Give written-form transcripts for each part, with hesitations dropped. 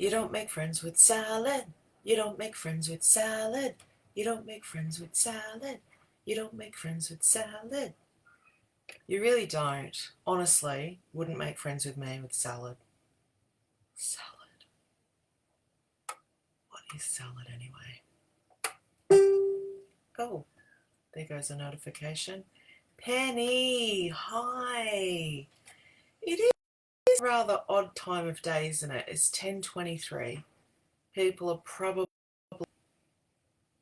You don't make friends with salad. You don't make friends with salad. You don't make friends with salad. You don't make friends with salad. You really don't. Honestly, wouldn't make friends with me with salad. Salad. What is salad anyway? Oh, there goes a notification. Penny, hi. It is a rather odd time of day, isn't it? It's 10:23. People are probably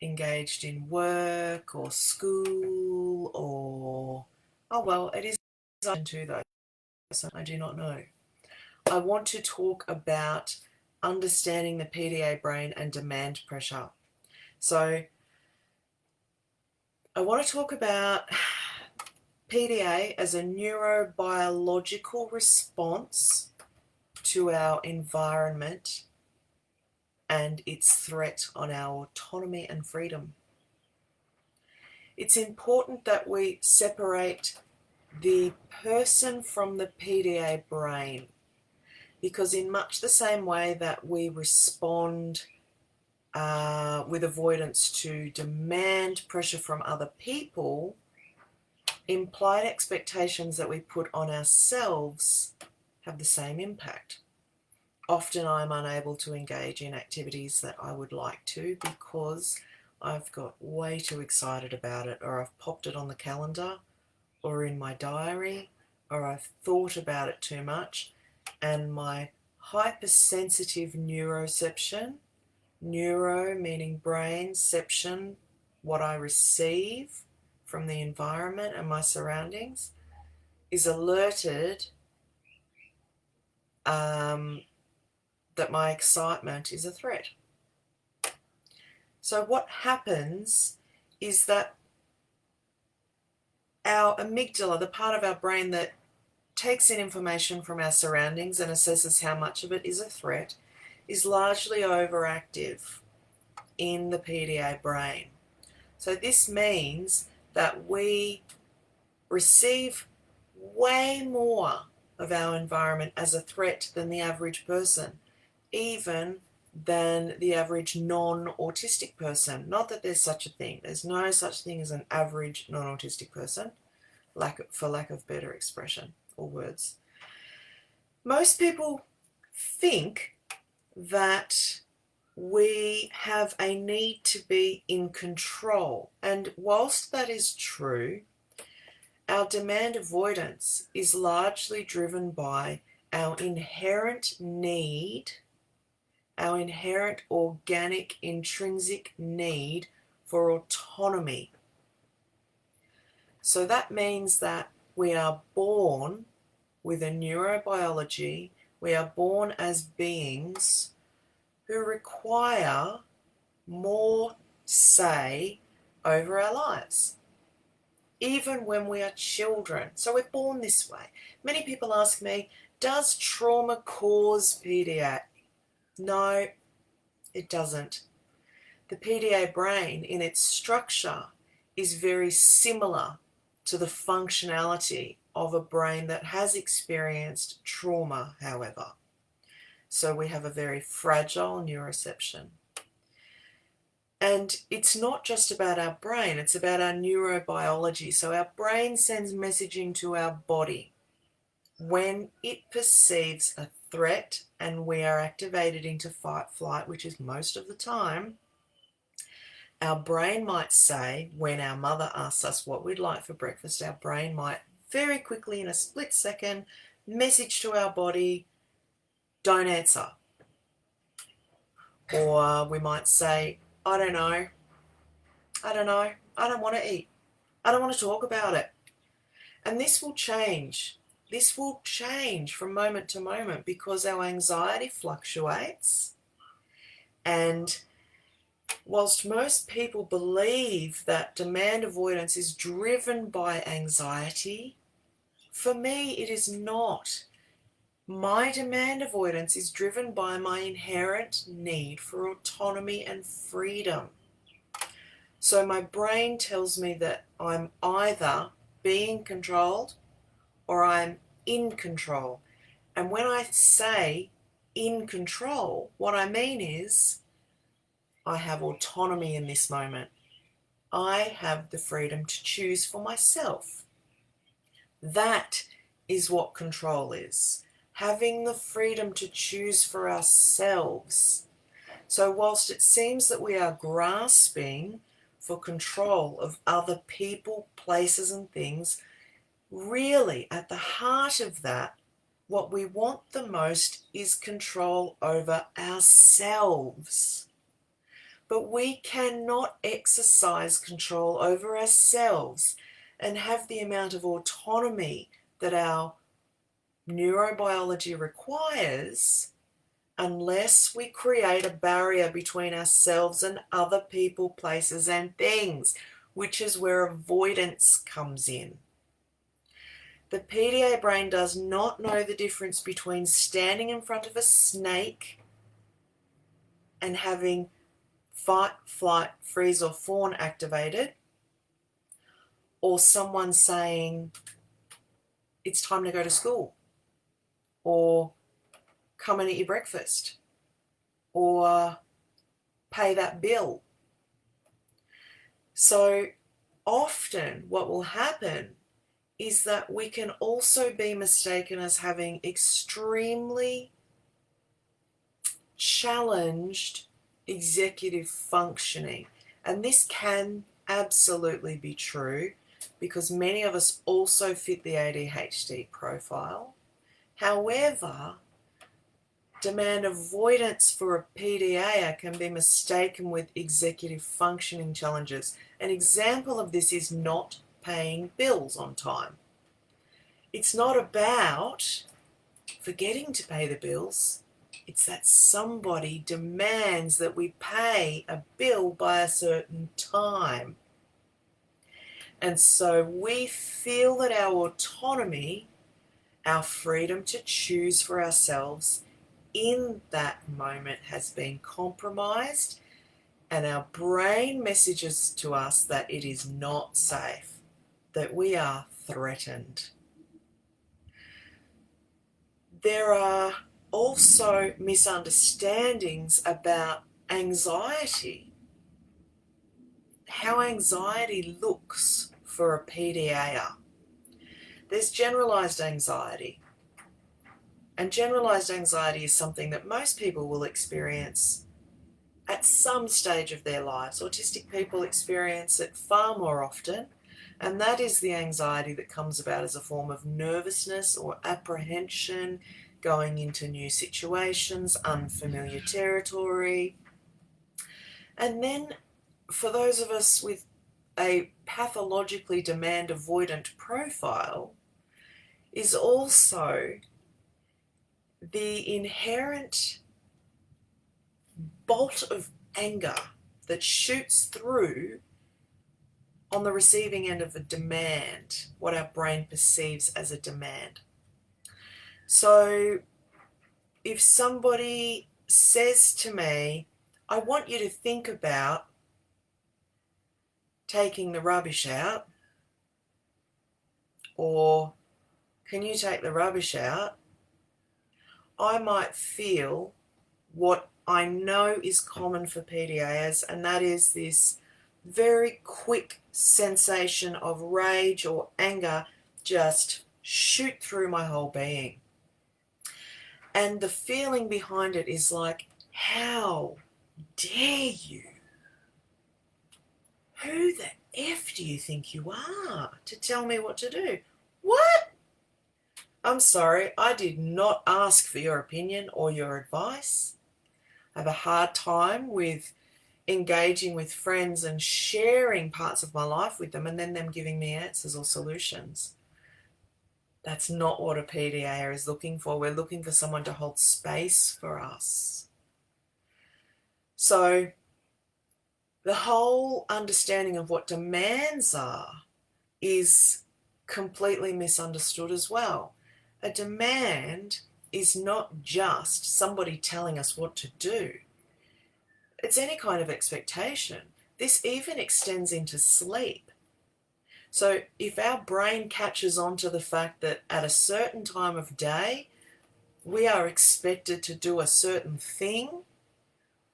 engaged in work or school or, oh well, it is too though, so I do not know. I want to talk about understanding the PDA brain and demand pressure. So I want to talk about PDA as a neurobiological response to our environment and its threat on our autonomy and freedom. It's important that we separate the person from the PDA brain, because in much the same way that we respond with avoidance to demand pressure from other people, implied expectations that we put on ourselves have the same impact. Often I'm unable to engage in activities that I would like to because I've got way too excited about it, or I've popped it on the calendar or in my diary, or I've thought about it too much, and my hypersensitive neuroception, neuro meaning brain, ception, what I receive from the environment and my surroundings, is alerted that my excitement is a threat. So what happens is that our amygdala, the part of our brain that takes in information from our surroundings and assesses how much of it is a threat, is largely overactive in the PDA brain. So this means that we receive way more of our environment as a threat than the average person, even than the average non-autistic person. Not that there's such a thing. There's no such thing as an average non-autistic person, for lack of better expression or words. Most people think that we have a need to be in control. And whilst that is true, our demand avoidance is largely driven by our inherent need, our inherent organic intrinsic need for autonomy. So that means that we are born with a neurobiology, we are born as beings who require more say over our lives, even when we are children. So we're born this way. Many people ask me, does trauma cause PDA? No, it doesn't. The PDA brain in its structure is very similar to the functionality of a brain that has experienced trauma, however. So we have a very fragile neuroception. And it's not just about our brain, it's about our neurobiology. So our brain sends messaging to our body when it perceives a threat and we are activated into fight flight, which is most of the time. Our brain might say, when our mother asks us what we'd like for breakfast, our brain might very quickly, in a split second, message to our body, don't answer. Or we might say, I don't know, I don't want to eat, I don't want to talk about it. And this will change. This will change from moment to moment because our anxiety fluctuates. And whilst most people believe that demand avoidance is driven by anxiety, for me it is not. My demand avoidance is driven by my inherent need for autonomy and freedom. So my brain tells me that I'm either being controlled or I'm in control. And when I say in control. What I mean is I have autonomy in this moment. I have the freedom to choose for myself. That is what control is. Having the freedom to choose for ourselves. So whilst it seems that we are grasping for control of other people, places and things, really at the heart of that, what we want the most is control over ourselves. But we cannot exercise control over ourselves and have the amount of autonomy that our neurobiology requires unless we create a barrier between ourselves and other people, places and things, which is where avoidance comes in. The PDA brain does not know the difference between standing in front of a snake and having fight, flight, freeze or fawn activated, or someone saying it's time to go to school, or come and eat your breakfast, or pay that bill. So often what will happen is that we can also be mistaken as having extremely challenged executive functioning. And this can absolutely be true because many of us also fit the ADHD profile. However, demand avoidance for a PDA can be mistaken with executive functioning challenges. An example of this is not paying bills on time. It's not about forgetting to pay the bills. It's that somebody demands that we pay a bill by a certain time. And so we feel that our autonomy, our freedom to choose for ourselves in that moment has been compromised, and our brain messages to us that it is not safe, that we are threatened. There are also misunderstandings about anxiety, how anxiety looks for a PDAer. There's generalized anxiety, and generalized anxiety is something that most people will experience at some stage of their lives. Autistic people experience it far more often, and that is the anxiety that comes about as a form of nervousness or apprehension, going into new situations, unfamiliar territory. And then for those of us with a pathologically demand avoidant profile is also the inherent bolt of anger that shoots through on the receiving end of a demand, what our brain perceives as a demand. So if somebody says to me, I want you to think about taking the rubbish out, or can you take the rubbish out? I might feel what I know is common for PDAs, and that is this very quick sensation of rage or anger just shoot through my whole being. And the feeling behind it is like, how dare you? Who the F do you think you are to tell me what to do? What? I'm sorry, I did not ask for your opinion or your advice. I have a hard time with engaging with friends and sharing parts of my life with them and then them giving me answers or solutions. That's not what a PDA is looking for. We're looking for someone to hold space for us. So the whole understanding of what demands are is completely misunderstood as well. A demand is not just somebody telling us what to do. It's any kind of expectation. This even extends into sleep. So if our brain catches on to the fact that at a certain time of day, we are expected to do a certain thing,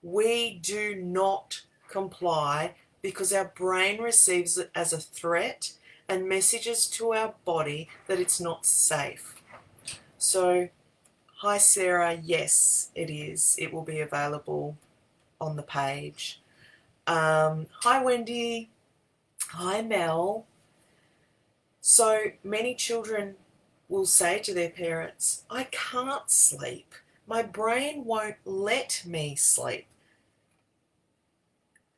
we do not comply because our brain receives it as a threat and messages to our body that it's not safe. So, hi Sarah, yes it is. It will be available on the page. Hi Wendy. Hi Mel. So many children will say to their parents, I can't sleep. My brain won't let me sleep.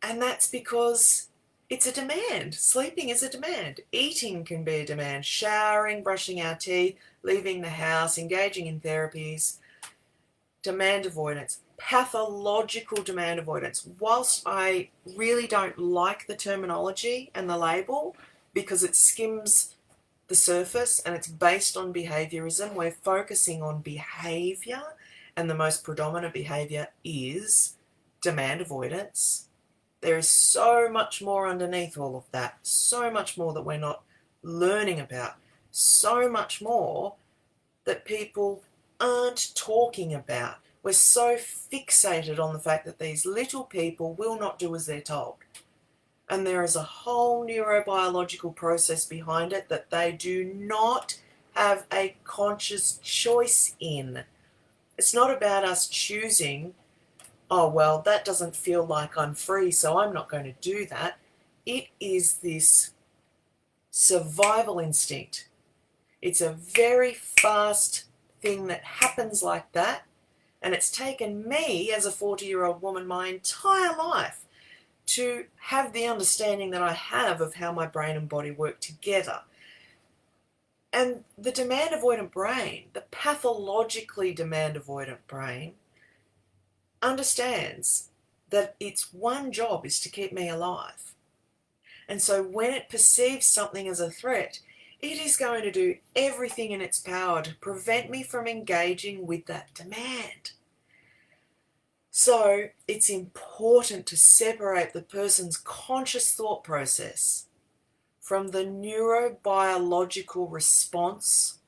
And that's because it's a demand. Sleeping is a demand. Eating can be a demand. Showering, brushing our teeth, leaving the house, engaging in therapies. Demand avoidance. Pathological demand avoidance. Whilst I really don't like the terminology and the label because it skims the surface and it's based on behaviorism, we're focusing on behavior, and the most predominant behavior is demand avoidance. There is so much more underneath all of that, so much more that we're not learning about, so much more that people aren't talking about. We're so fixated on the fact that these little people will not do as they're told. And there is a whole neurobiological process behind it that they do not have a conscious choice in. It's not about us choosing, oh, well, that doesn't feel like I'm free, so I'm not going to do that. It is this survival instinct. It's a very fast thing that happens like that. And it's taken me as a 40-year-old woman my entire life to have the understanding that I have of how my brain and body work together. And the demand avoidant brain, the pathologically demand avoidant brain, understands that its one job is to keep me alive. And so when it perceives something as a threat, it is going to do everything in its power to prevent me from engaging with that demand. So it's important to separate the person's conscious thought process from the neurobiological response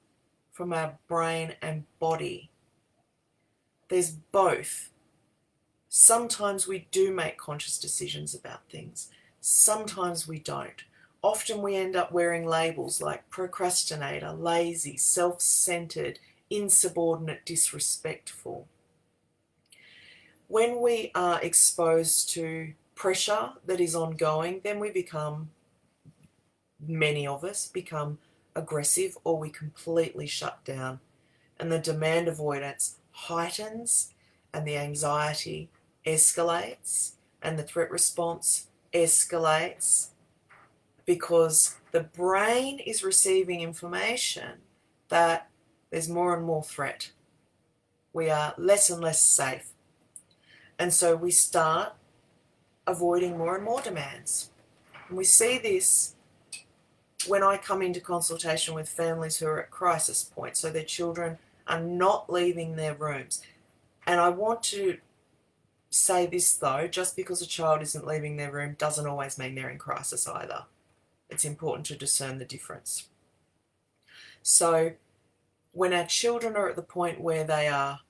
from our brain and body. There's both. Sometimes we do make conscious decisions about things. Sometimes we don't. Often we end up wearing labels like procrastinator, lazy, self-centered, insubordinate, disrespectful. When we are exposed to pressure that is ongoing, then we become, many of us become aggressive, or we completely shut down. And the demand avoidance heightens, and the anxiety escalates, and the threat response escalates, because the brain is receiving information that there's more and more threat. We are less and less safe. And so we start avoiding more and more demands. And we see this when I come into consultation with families who are at crisis point, so their children are not leaving their rooms. And I want to say this though, just because a child isn't leaving their room doesn't always mean they're in crisis either. It's important to discern the difference. So when our children are at the point where they are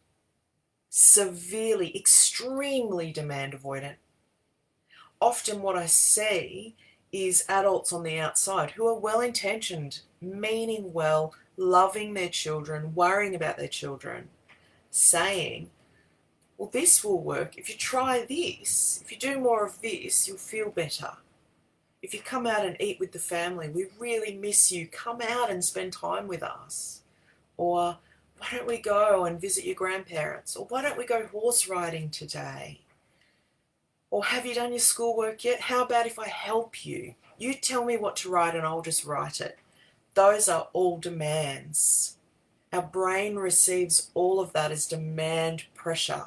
severely, extremely demand avoidant, often what I see is adults on the outside who are well-intentioned, meaning well, loving their children, worrying about their children, saying, well, this will work. If you try this, if you do more of this, you'll feel better. If you come out and eat with the family, we really miss you. Come out and spend time with us. Or why don't we go and visit your grandparents? Or why don't we go horse riding today? Or have you done your schoolwork yet? How about if I help you? You tell me what to write and I'll just write it. Those are all demands. Our brain receives all of that as demand pressure.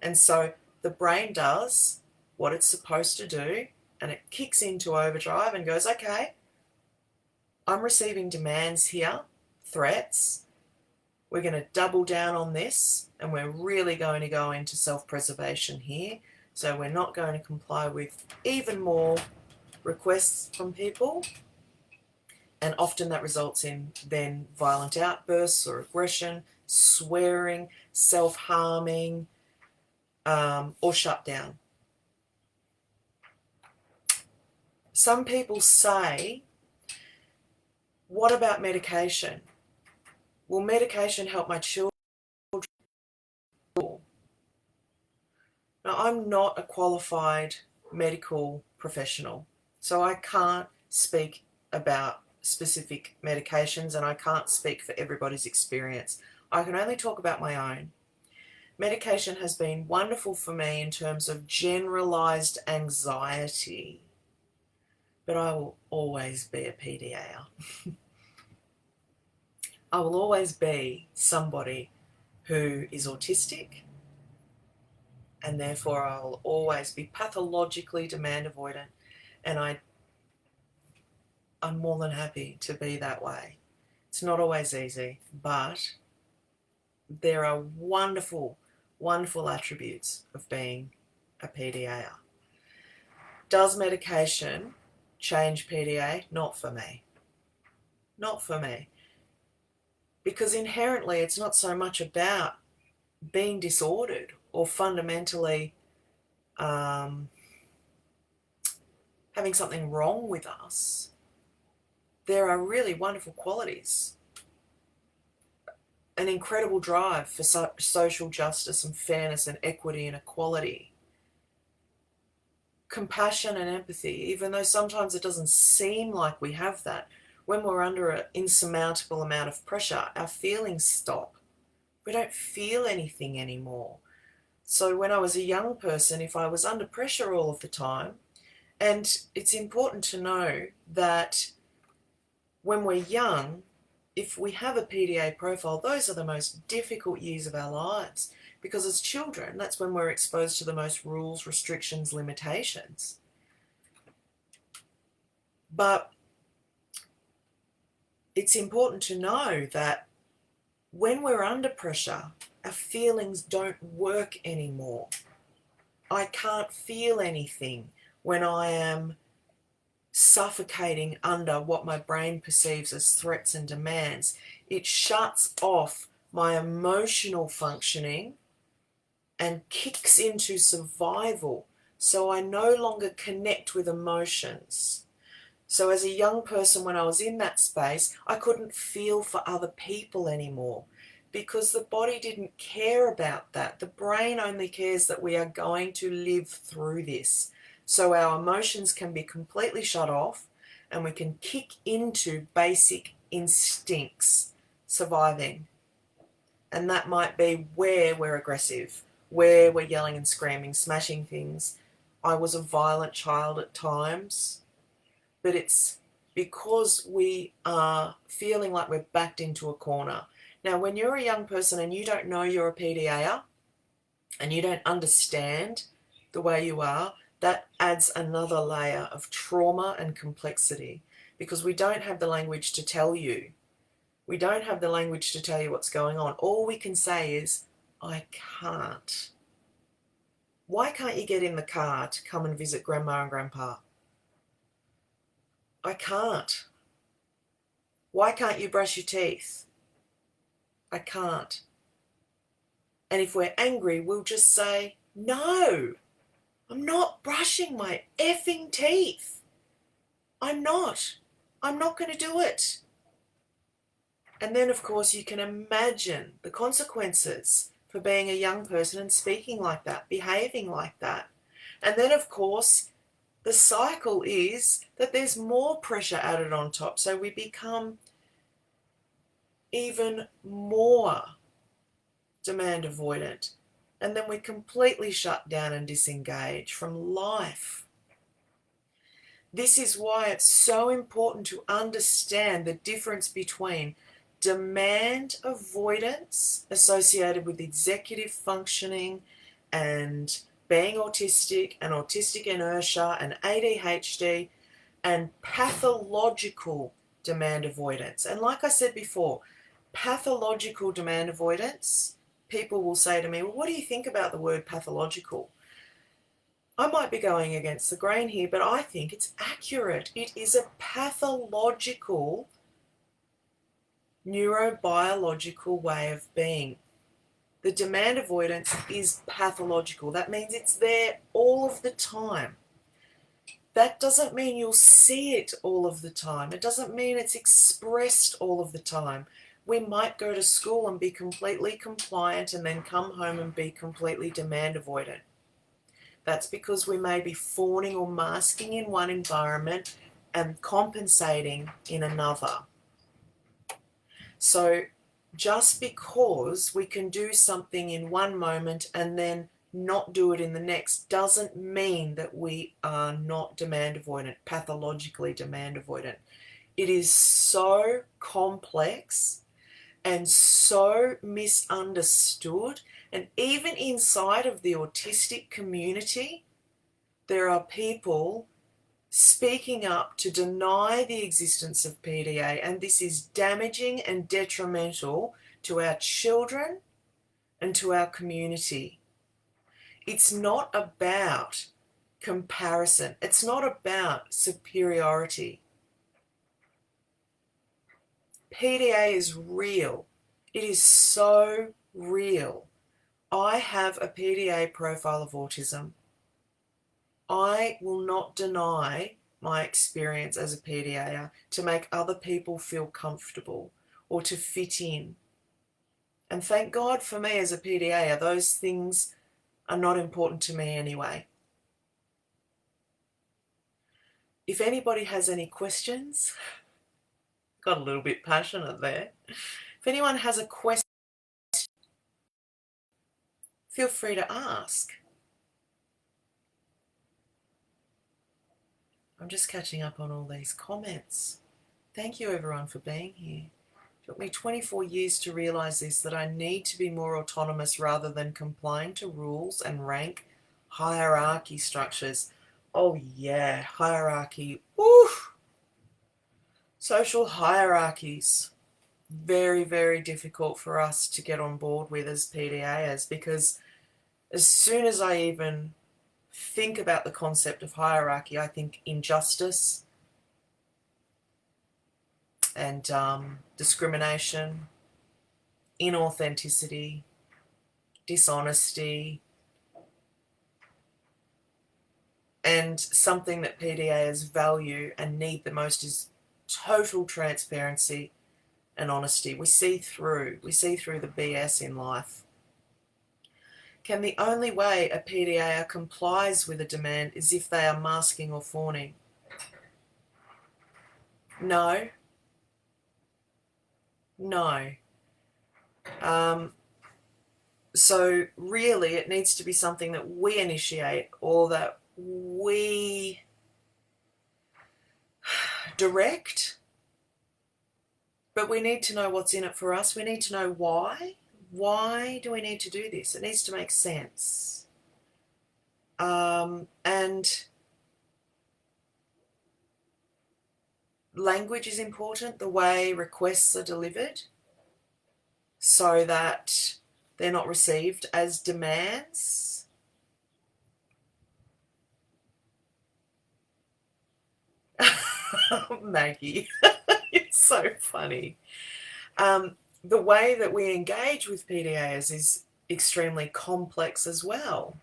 And so the brain does what it's supposed to do, and it kicks into overdrive and goes, okay, I'm receiving demands here, threats. We're going to double down on this, and we're really going to go into self-preservation here. So we're not going to comply with even more requests from people. And often that results in then violent outbursts or aggression. swearing, self-harming, or shut down. Some people say, what about medication? Will medication help my children? Now, I'm not a qualified medical professional, so I can't speak about specific medications, and I can't speak for everybody's experience. I can only talk about my own. Medication has been wonderful for me in terms of generalized anxiety, but I will always be a PDA. I will always be somebody who is autistic, and therefore I'll always be pathologically demand avoidant, and I'm more than happy to be that way. It's not always easy, but there are wonderful, wonderful attributes of being a PDA. Does medication change PDA? Not for me. Not for me. Because inherently it's not so much about being disordered or fundamentally having something wrong with us. There are really wonderful qualities. An incredible drive for social justice and fairness and equity and equality. Compassion and empathy, even though sometimes it doesn't seem like we have that. When we're under an insurmountable amount of pressure, our feelings stop. We don't feel anything anymore. So when I was a young person, if I was under pressure all of the time, and it's important to know that when we're young, if we have a PDA profile, those are the most difficult years of our lives, because as children, that's when we're exposed to the most rules, restrictions, limitations. But it's important to know that when we're under pressure, our feelings don't work anymore. I can't feel anything when I am suffocating under what my brain perceives as threats and demands. It shuts off my emotional functioning and kicks into survival. So I no longer connect with emotions. So as a young person, when I was in that space, I couldn't feel for other people anymore because the body didn't care about that. The brain only cares that we are going to live through this. So our emotions can be completely shut off and we can kick into basic instincts, surviving. And that might be where we're aggressive, where we're yelling and screaming, smashing things. I was a violent child at times, but it's because we are feeling like we're backed into a corner. Now, when you're a young person and you don't know you're a PDA and you don't understand the way you are, that adds another layer of trauma and complexity because we don't have the language to tell you. We don't have the language to tell you what's going on. All we can say is, I can't. Why can't you get in the car to come and visit Grandma and Grandpa? I can't. Why can't you brush your teeth? I can't. And if we're angry, we'll just say, no, I'm not brushing my effing teeth. I'm not. I'm not going to do it. And then, of course, you can imagine the consequences for being a young person and speaking like that, behaving like that. And then, of course, the cycle is that there's more pressure added on top. So we become even more demand avoidant. And then we completely shut down and disengage from life. This is why it's so important to understand the difference between demand avoidance associated with executive functioning and being autistic and autistic inertia and ADHD and pathological demand avoidance. And like I said before, pathological demand avoidance, people will say to me, well, what do you think about the word pathological? I might be going against the grain here, but I think it's accurate. It is a pathological neurobiological way of being. The demand avoidance is pathological. That means it's there all of the time. That doesn't mean you'll see it all of the time. It doesn't mean it's expressed all of the time. We might go to school and be completely compliant and then come home and be completely demand avoidant. That's because we may be fawning or masking in one environment and compensating in another. So just because we can do something in one moment and then not do it in the next doesn't mean that we are not demand avoidant, pathologically demand avoidant. It is so complex and so misunderstood. And even inside of the autistic community, there are people speaking up to deny the existence of PDA, and this is damaging and detrimental to our children and to our community. It's not about comparison. It's not about superiority. PDA is real. It is so real. I have a PDA profile of autism. I will not deny my experience as a PDA to make other people feel comfortable or to fit in. And thank God for me as a PDA, those things are not important to me anyway. If anybody has any questions, got a little bit passionate there. If anyone has a question, feel free to ask. I'm just catching up on all these comments. Thank you everyone for being here. It took me 24 years to realise this, that I need to be more autonomous rather than complying to rules and rank hierarchy structures. Oh yeah, hierarchy. Oof. Social hierarchies. Very, very difficult for us to get on board with as PDAs, because as soon as I even think about the concept of hierarchy, I think injustice and discrimination, inauthenticity, dishonesty, and something that PDAs value and need the most is total transparency and honesty. We see through the BS in life. Can the only way a PDA complies with a demand is if they are masking or fawning? No. No. So really it needs to be something that we initiate or that we direct, but we need to know what's in it for us. We need to know why. Why do we need to do this? It needs to make sense. And language is important, the way requests are delivered, so that they're not received as demands. Maggie, it's so funny. The way that we engage with PDAs is extremely complex as well.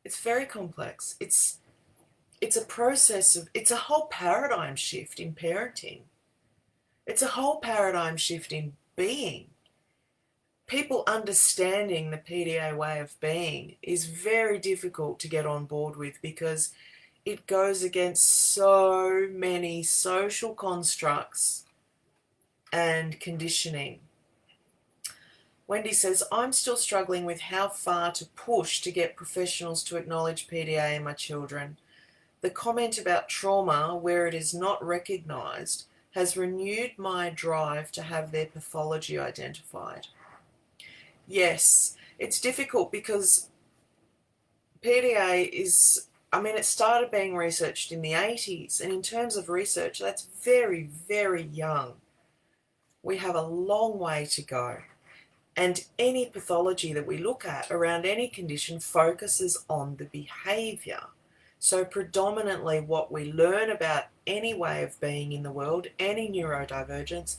It's very complex. It's a process of, it's a whole paradigm shift in parenting. It's a whole paradigm shift in being. People understanding the PDA way of being is very difficult to get on board with, because it goes against so many social constructs and conditioning. Wendy says, I'm still struggling with how far to push to get professionals to acknowledge PDA in my children. The comment about trauma, where it is not recognised, has renewed my drive to have their pathology identified. Yes, it's difficult because PDA is, it started being researched in the 80s, and in terms of research, that's very, very young. We have a long way to go. And any pathology that we look at around any condition focuses on the behaviour. So predominantly what we learn about any way of being in the world, any neurodivergence,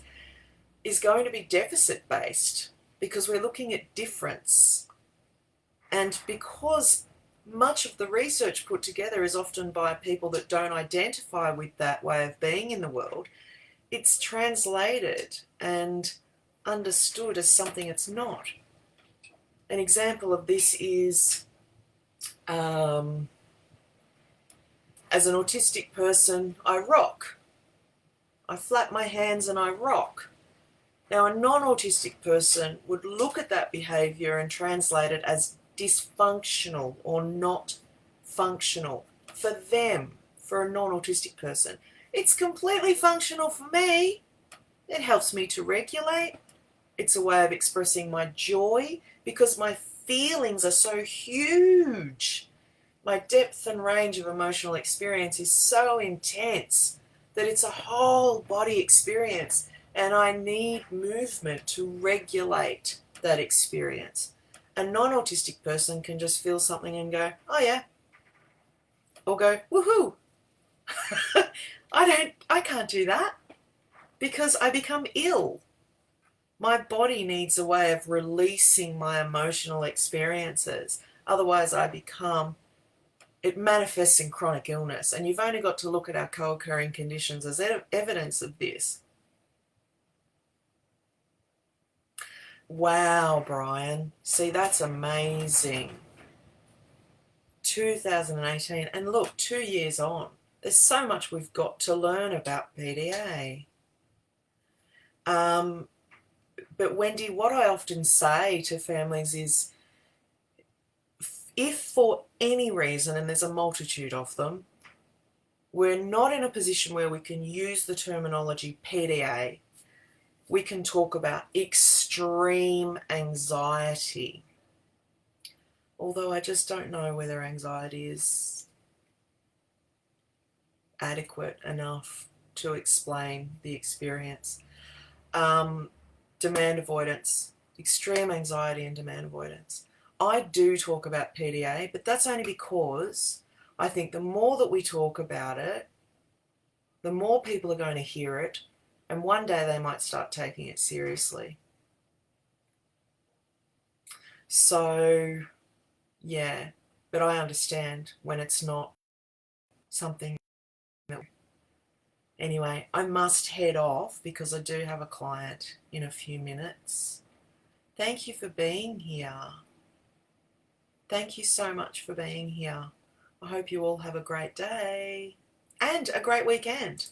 is going to be deficit based because we're looking at difference. And because much of the research put together is often by people that don't identify with that way of being in the world, it's translated and understood as something it's not. An example of this is as an autistic person, I rock. I flap my hands and I rock. Now, a non-autistic person would look at that behaviour and translate it as dysfunctional or not functional. For them, for a non-autistic person, it's completely functional for me. It helps me to regulate. It's a way of expressing my joy because my feelings are so huge. My depth and range of emotional experience is so intense that it's a whole body experience, and I need movement to regulate that experience. A non-autistic person can just feel something and go, oh yeah, or go, woohoo. I can't do that because I become ill. My body needs a way of releasing my emotional experiences. Otherwise it manifests in chronic illness. And you've only got to look at our co-occurring conditions as evidence of this. Wow, Brian. See, that's amazing. 2018. And look, 2 years on. There's so much we've got to learn about PDA. But Wendy, what I often say to families is, if for any reason, and there's a multitude of them, we're not in a position where we can use the terminology PDA, we can talk about extreme anxiety. Although I just don't know whether anxiety is adequate enough to explain the experience. Demand avoidance, extreme anxiety and demand avoidance. I do talk about PDA, but that's only because I think the more that we talk about it, the more people are going to hear it, and one day they might start taking it seriously. So, yeah, but I understand when it's not something. Anyway, I must head off because I do have a client in a few minutes. Thank you for being here. Thank you so much for being here. I hope you all have a great day and a great weekend.